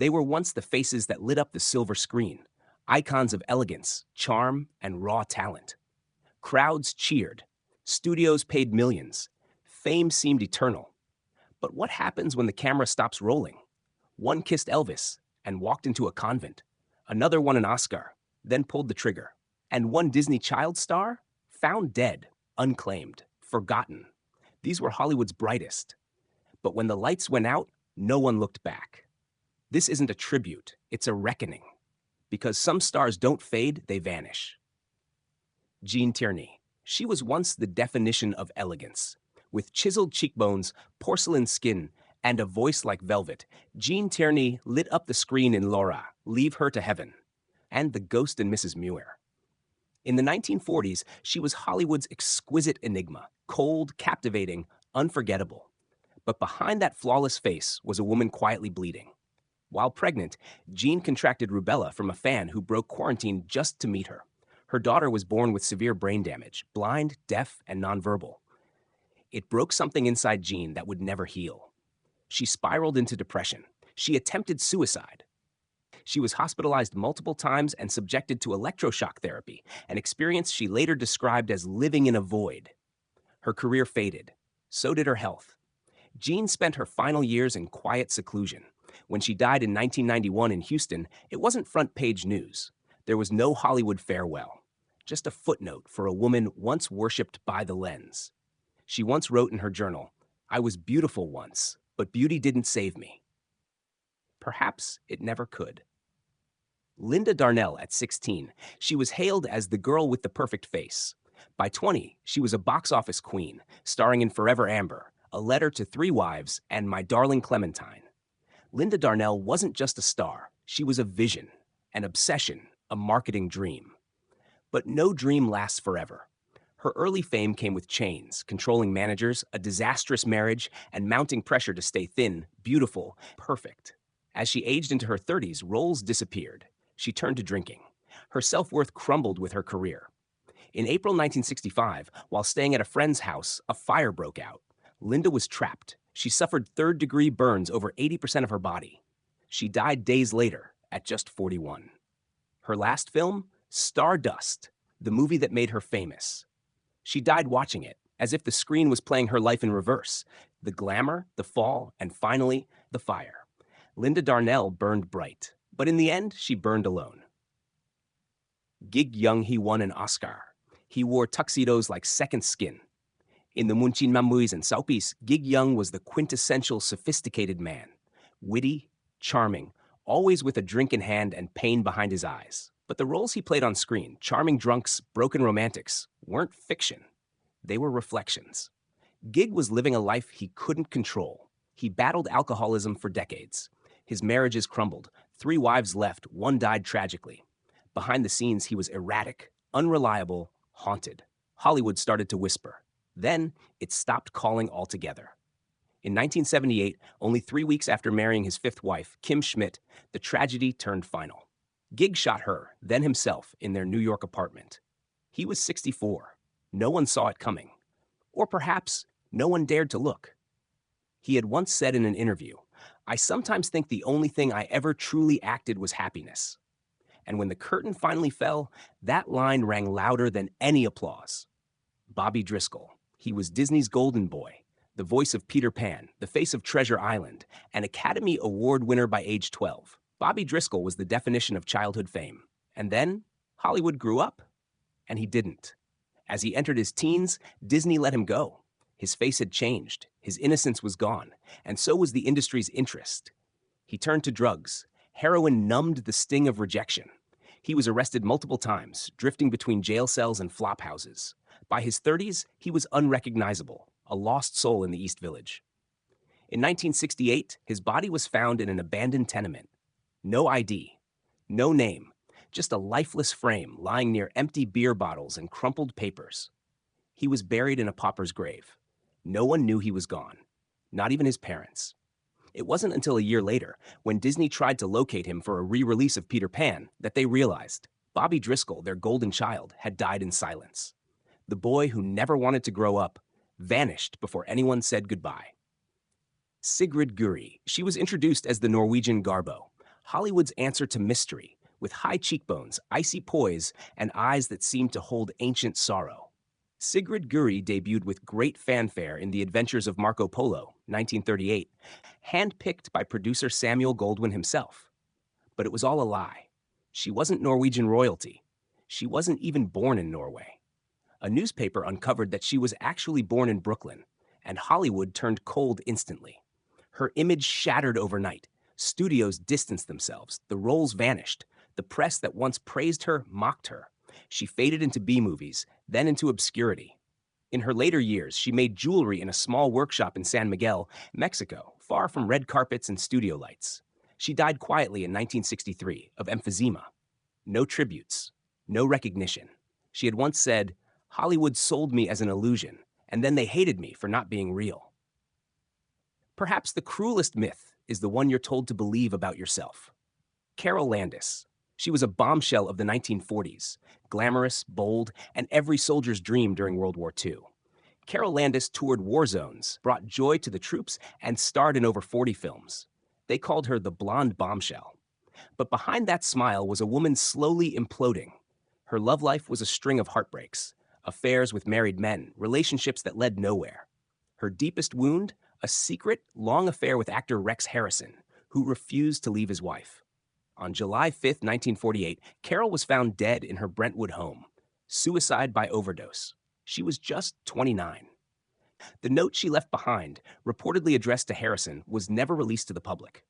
They were once the faces that lit up the silver screen, icons of elegance, charm, and raw talent. Crowds cheered. Studios paid millions. Fame seemed eternal. But what happens when the camera stops rolling? One kissed Elvis and walked into a convent. Another won an Oscar, then pulled the trigger. And one Disney child star? Found dead, unclaimed, forgotten. These were Hollywood's brightest. But when the lights went out, no one looked back. This isn't a tribute, it's a reckoning. Because some stars don't fade, they vanish. Gene Tierney. She was once the definition of elegance. With chiseled cheekbones, porcelain skin, and a voice like velvet, Gene Tierney lit up the screen in Laura, Leave Her to Heaven, and The Ghost and Mrs. Muir. In the 1940s, she was Hollywood's exquisite enigma, cold, captivating, unforgettable. But behind that flawless face was a woman quietly bleeding. While pregnant, Gene contracted rubella from a fan who broke quarantine just to meet her. Her daughter was born with severe brain damage, blind, deaf, and nonverbal. It broke something inside Gene that would never heal. She spiraled into depression. She attempted suicide. She was hospitalized multiple times and subjected to electroshock therapy, an experience she later described as living in a void. Her career faded. So did her health. Gene spent her final years in quiet seclusion. When she died in 1991 in Houston, it wasn't front-page news. There was no Hollywood farewell, just a footnote for a woman once worshipped by the lens. She once wrote in her journal, "I was beautiful once, but beauty didn't save me." Perhaps it never could. Linda Darnell at 16, she was hailed as the girl with the perfect face. By 20, she was a box office queen, starring in Forever Amber, A Letter to Three Wives, and My Darling Clementine. Linda Darnell wasn't just a star, she was a vision, an obsession, a marketing dream. But no dream lasts forever. Her early fame came with chains, controlling managers, a disastrous marriage, and mounting pressure to stay thin, beautiful, perfect. As she aged into her 30s, roles disappeared. She turned to drinking. Her self-worth crumbled with her career. In April 1965, while staying at a friend's house, a fire broke out. Linda was trapped. She suffered third-degree burns over 80% of her body. She died days later, at just 41. Her last film? Stardust, the movie that made her famous. She died watching it, as if the screen was playing her life in reverse. The glamour, the fall, and finally, the fire. Linda Darnell burned bright, but in the end, she burned alone. Gig Young, he won an Oscar. He wore tuxedos like second skin. In the Munchin Mamuis and Saupis, Gig Young was the quintessential sophisticated man. Witty, charming, always with a drink in hand and pain behind his eyes. But the roles he played on screen, charming drunks, broken romantics, weren't fiction. They were reflections. Gig was living a life he couldn't control. He battled alcoholism for decades. His marriages crumbled. 3 wives left, 1 died tragically. Behind the scenes, he was erratic, unreliable, haunted. Hollywood started to whisper. Then, it stopped calling altogether. In 1978, only 3 weeks after marrying his 5th wife, Kim Schmidt, the tragedy turned final. Gig shot her, then himself, in their New York apartment. He was 64. No one saw it coming. Or perhaps, no one dared to look. He had once said in an interview, "I sometimes think the only thing I ever truly acted was happiness." And when the curtain finally fell, that line rang louder than any applause. Bobby Driscoll. He was Disney's golden boy, the voice of Peter Pan, the face of Treasure Island, an Academy Award winner by age 12. Bobby Driscoll was the definition of childhood fame. And then, Hollywood grew up, and he didn't. As he entered his teens, Disney let him go. His face had changed, his innocence was gone, and so was the industry's interest. He turned to drugs. Heroin numbed the sting of rejection. He was arrested multiple times, drifting between jail cells and flop houses. By his 30s, he was unrecognizable, a lost soul in the East Village. In 1968, his body was found in an abandoned tenement. No ID, no name, just a lifeless frame lying near empty beer bottles and crumpled papers. He was buried in a pauper's grave. No one knew he was gone, not even his parents. It wasn't until a year later, when Disney tried to locate him for a re-release of Peter Pan, that they realized Bobby Driscoll, their golden child, had died in silence. The boy who never wanted to grow up vanished before anyone said goodbye. Sigrid Guri. She was introduced as the Norwegian Garbo, Hollywood's answer to mystery, with high cheekbones, icy poise, and eyes that seemed to hold ancient sorrow. Sigrid Guri debuted with great fanfare in The Adventures of Marco Polo, 1938, handpicked by producer Samuel Goldwyn himself. But it was all a lie. She wasn't Norwegian royalty. She wasn't even born in Norway. A newspaper uncovered that she was actually born in Brooklyn, and Hollywood turned cold instantly. Her image shattered overnight. Studios distanced themselves. The roles vanished. The press that once praised her mocked her. She faded into B-movies, then into obscurity. In her later years, she made jewelry in a small workshop in San Miguel, Mexico, far from red carpets and studio lights. She died quietly in 1963 of emphysema. No tributes, no recognition. She had once said, "Hollywood sold me as an illusion, and then they hated me for not being real." Perhaps the cruelest myth is the one you're told to believe about yourself. Carol Landis. She was a bombshell of the 1940s, glamorous, bold, and every soldier's dream during World War II. Carol Landis toured war zones, brought joy to the troops, and starred in over 40 films. They called her the blonde bombshell. But behind that smile was a woman slowly imploding. Her love life was a string of heartbreaks, affairs with married men, relationships that led nowhere. Her deepest wound, a secret, long affair with actor Rex Harrison, who refused to leave his wife. On July 5, 1948, Carol was found dead in her Brentwood home. Suicide by overdose. She was just 29. The note she left behind, reportedly addressed to Harrison, was never released to the public.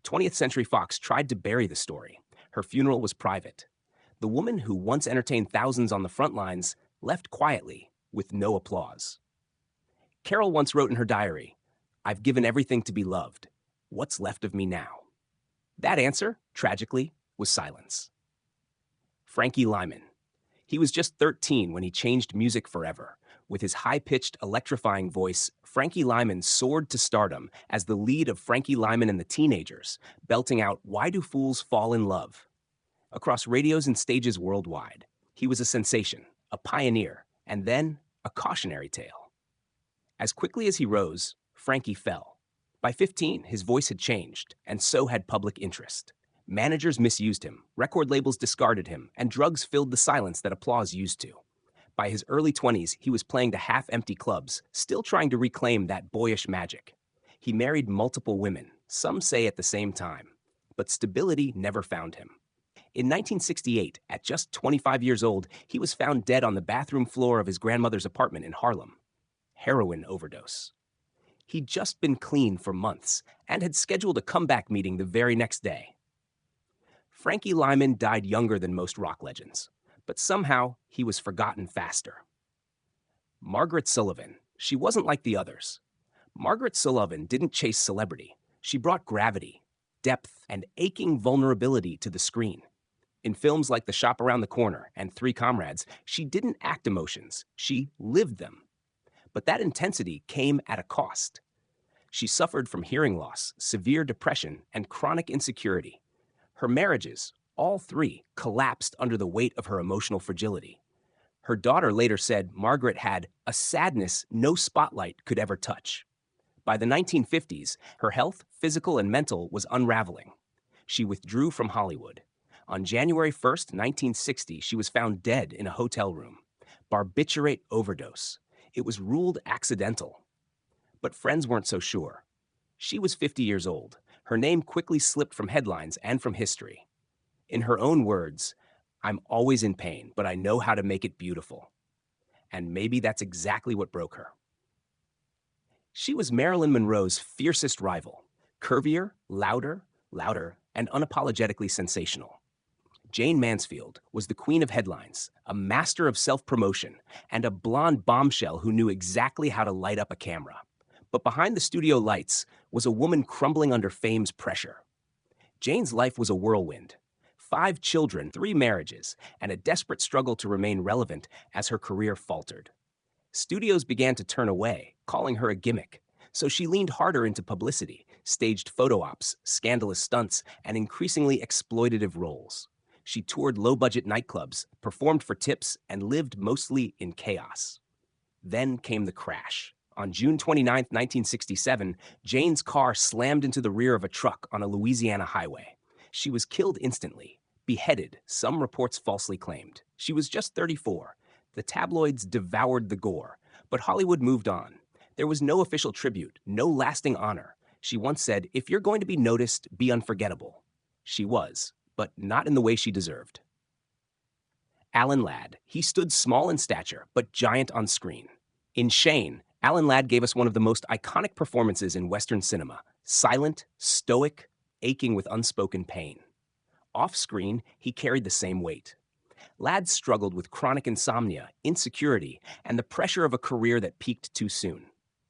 20th Century Fox tried to bury the story. Her funeral was private. The woman who once entertained thousands on the front lines left quietly, with no applause. Carol once wrote in her diary, "I've given everything to be loved. What's left of me now?" That answer, tragically, was silence. Frankie Lyman. He was just 13 when he changed music forever. With his high-pitched, electrifying voice, Frankie Lyman soared to stardom as the lead of Frankie Lyman and the Teenagers, belting out "Why Do Fools Fall in Love?" Across radios and stages worldwide, he was a sensation, a pioneer, and then a cautionary tale. As quickly as he rose, Frankie fell. By 15, his voice had changed, and so had public interest. Managers misused him, record labels discarded him, and drugs filled the silence that applause used to. By his early 20s, he was playing to half-empty clubs, still trying to reclaim that boyish magic. He married multiple women, some say at the same time, but stability never found him. In 1968, at just 25 years old, he was found dead on the bathroom floor of his grandmother's apartment in Harlem. Heroin overdose. He'd just been clean for months and had scheduled a comeback meeting the very next day. Frankie Lyman died younger than most rock legends, but somehow he was forgotten faster. Margaret Sullivan. She wasn't like the others. Margaret Sullivan didn't chase celebrity. She brought gravity, depth, and aching vulnerability to the screen. In films like The Shop Around the Corner and Three Comrades, she didn't act emotions, she lived them. But that intensity came at a cost. She suffered from hearing loss, severe depression, and chronic insecurity. Her marriages, all three, collapsed under the weight of her emotional fragility. Her daughter later said Margaret had a sadness no spotlight could ever touch. By the 1950s, her health, physical and mental, was unraveling. She withdrew from Hollywood. On January 1st, 1960, she was found dead in a hotel room. Barbiturate overdose. It was ruled accidental. But friends weren't so sure. She was 50 years old. Her name quickly slipped from headlines and from history. In her own words, "I'm always in pain, but I know how to make it beautiful." And maybe that's exactly what broke her. She was Marilyn Monroe's fiercest rival, curvier, louder, and unapologetically sensational. Jayne Mansfield was the queen of headlines, a master of self-promotion, and a blonde bombshell who knew exactly how to light up a camera. But behind the studio lights was a woman crumbling under fame's pressure. Jayne's life was a whirlwind. 5 children, 3 marriages, and a desperate struggle to remain relevant as her career faltered. Studios began to turn away, calling her a gimmick, so she leaned harder into publicity, staged photo ops, scandalous stunts, and increasingly exploitative roles. She toured low-budget nightclubs, performed for tips, and lived mostly in chaos. Then came the crash. On June 29, 1967, Jayne's car slammed into the rear of a truck on a Louisiana highway. She was killed instantly, beheaded, some reports falsely claimed. She was just 34. The tabloids devoured the gore, but Hollywood moved on. There was no official tribute, no lasting honor. She once said, "If you're going to be noticed, be unforgettable." She was, but not in the way she deserved. Alan Ladd. He stood small in stature, but giant on screen. In Shane, Alan Ladd gave us one of the most iconic performances in Western cinema. Silent, stoic, aching with unspoken pain. Off-screen, he carried the same weight. Ladd struggled with chronic insomnia, insecurity, and the pressure of a career that peaked too soon.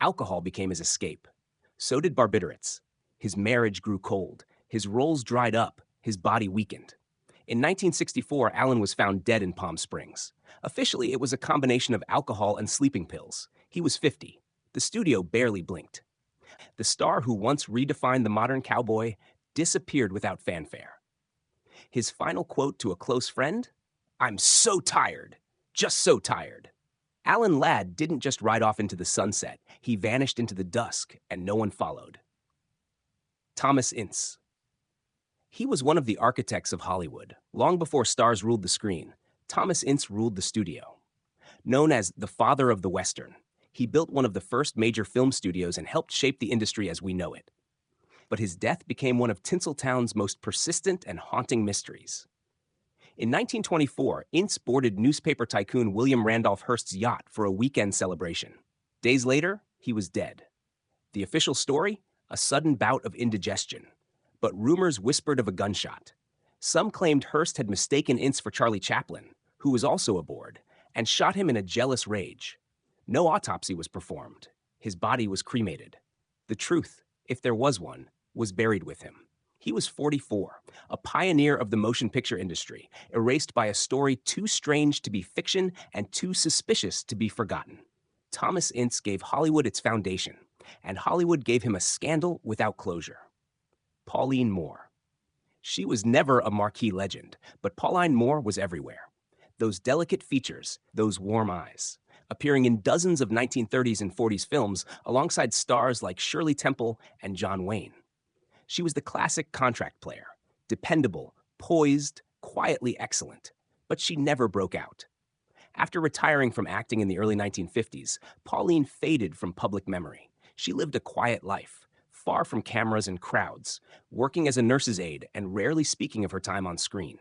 Alcohol became his escape. So did barbiturates. His marriage grew cold. His roles dried up. His body weakened. In 1964, Alan was found dead in Palm Springs. Officially, it was a combination of alcohol and sleeping pills. He was 50. The studio barely blinked. The star who once redefined the modern cowboy disappeared without fanfare. His final quote to a close friend? "I'm so tired, just so tired." Alan Ladd didn't just ride off into the sunset. He vanished into the dusk, and no one followed. Thomas Ince. He was one of the architects of Hollywood. Long before stars ruled the screen, Thomas Ince ruled the studio. Known as the father of the Western, he built one of the first major film studios and helped shape the industry as we know it. But his death became one of Tinseltown's most persistent and haunting mysteries. In 1924, Ince boarded newspaper tycoon William Randolph Hearst's yacht for a weekend celebration. Days later, he was dead. The official story? A sudden bout of indigestion. But rumors whispered of a gunshot. Some claimed Hearst had mistaken Ince for Charlie Chaplin, who was also aboard, and shot him in a jealous rage. No autopsy was performed. His body was cremated. The truth, if there was one, was buried with him. He was 44, a pioneer of the motion picture industry, erased by a story too strange to be fiction and too suspicious to be forgotten. Thomas Ince gave Hollywood its foundation, and Hollywood gave him a scandal without closure. Pauline Moore. She was never a marquee legend, but Pauline Moore was everywhere. Those delicate features, those warm eyes, appearing in dozens of 1930s and 40s films alongside stars like Shirley Temple and John Wayne. She was the classic contract player, dependable, poised, quietly excellent, but she never broke out. After retiring from acting in the early 1950s, Pauline faded from public memory. She lived a quiet life, far from cameras and crowds, working as a nurse's aide and rarely speaking of her time on screen.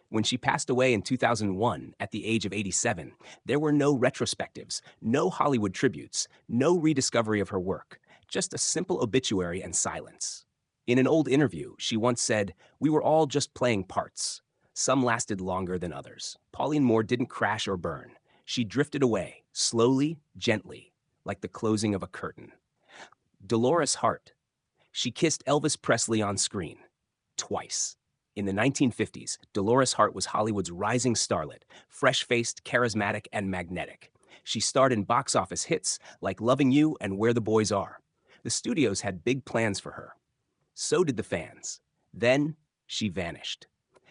When she passed away in 2001 at the age of 87, there were no retrospectives, no Hollywood tributes, no rediscovery of her work, just a simple obituary and silence. In an old interview, she once said, "We were all just playing parts. Some lasted longer than others." Pauline Moore didn't crash or burn. She drifted away, slowly, gently, like the closing of a curtain. Dolores Hart. She kissed Elvis Presley on screen. Twice. In the 1950s, Dolores Hart was Hollywood's rising starlet, fresh-faced, charismatic, and magnetic. She starred in box office hits like Loving You and Where the Boys Are. The studios had big plans for her. So did the fans. Then, she vanished.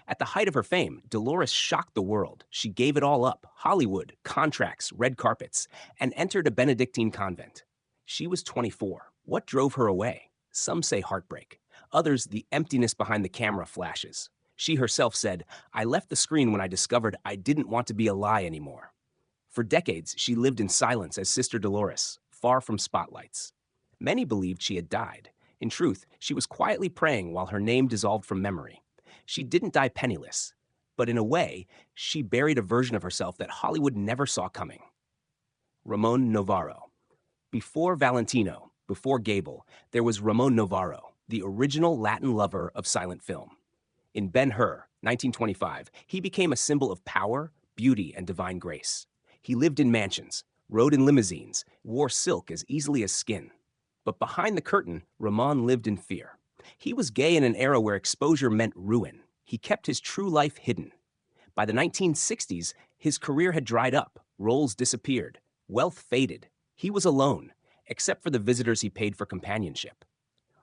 At the height of her fame, Dolores shocked the world. She gave it all up: Hollywood, contracts, red carpets, and entered a Benedictine convent. She was 24. What drove her away? Some say heartbreak. Others, the emptiness behind the camera flashes. She herself said, "I left the screen when I discovered I didn't want to be a lie anymore." For decades, she lived in silence as Sister Dolores, far from spotlights. Many believed she had died. In truth, she was quietly praying while her name dissolved from memory. She didn't die penniless, but in a way, she buried a version of herself that Hollywood never saw coming. Ramon Novarro. Before Valentino, before Gable, there was Ramon Novarro, the original Latin lover of silent film. In Ben-Hur, 1925, he became a symbol of power, beauty, and divine grace. He lived in mansions, rode in limousines, wore silk as easily as skin. But behind the curtain, Ramon lived in fear. He was gay in an era where exposure meant ruin. He kept his true life hidden. By the 1960s, his career had dried up, roles disappeared, wealth faded. He was alone, except for the visitors he paid for companionship.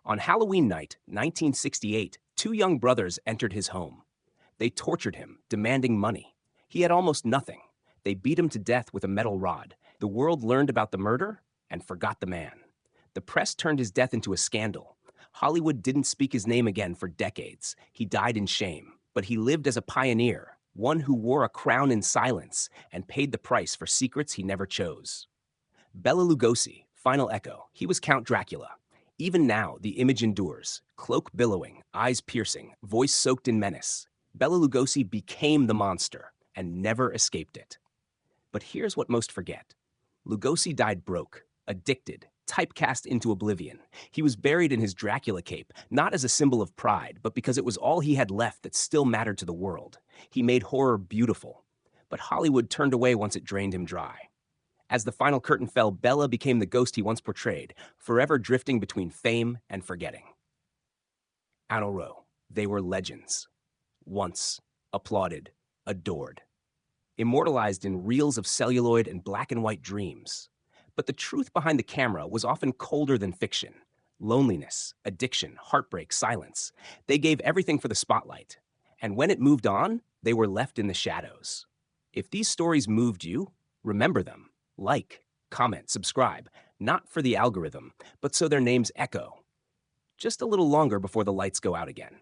On Halloween night, 1968, two young brothers entered his home. They tortured him, demanding money. He had almost nothing. They beat him to death with a metal rod. The world learned about the murder and forgot the man. The press turned his death into a scandal. Hollywood didn't speak his name again for decades. He died in shame, but he lived as a pioneer, one who wore a crown in silence and paid the price for secrets he never chose. Bela Lugosi, final echo, he was Count Dracula. Even now, the image endures, cloak billowing, eyes piercing, voice soaked in menace. Bela Lugosi became the monster and never escaped it. But here's what most forget. Lugosi died broke, addicted, typecast into oblivion. He was buried in his Dracula cape, not as a symbol of pride, but because it was all he had left that still mattered to the world. He made horror beautiful. But Hollywood turned away once it drained him dry. As the final curtain fell, Bela became the ghost he once portrayed, forever drifting between fame and forgetting. Anno Row, they were legends. Once applauded, adored. Immortalized in reels of celluloid and black and white dreams. But the truth behind the camera was often colder than fiction. Loneliness, addiction, heartbreak, silence. They gave everything for the spotlight. And when it moved on, they were left in the shadows. If these stories moved you, remember them. Like, comment, subscribe, not for the algorithm, but so their names echo. Just a little longer before the lights go out again.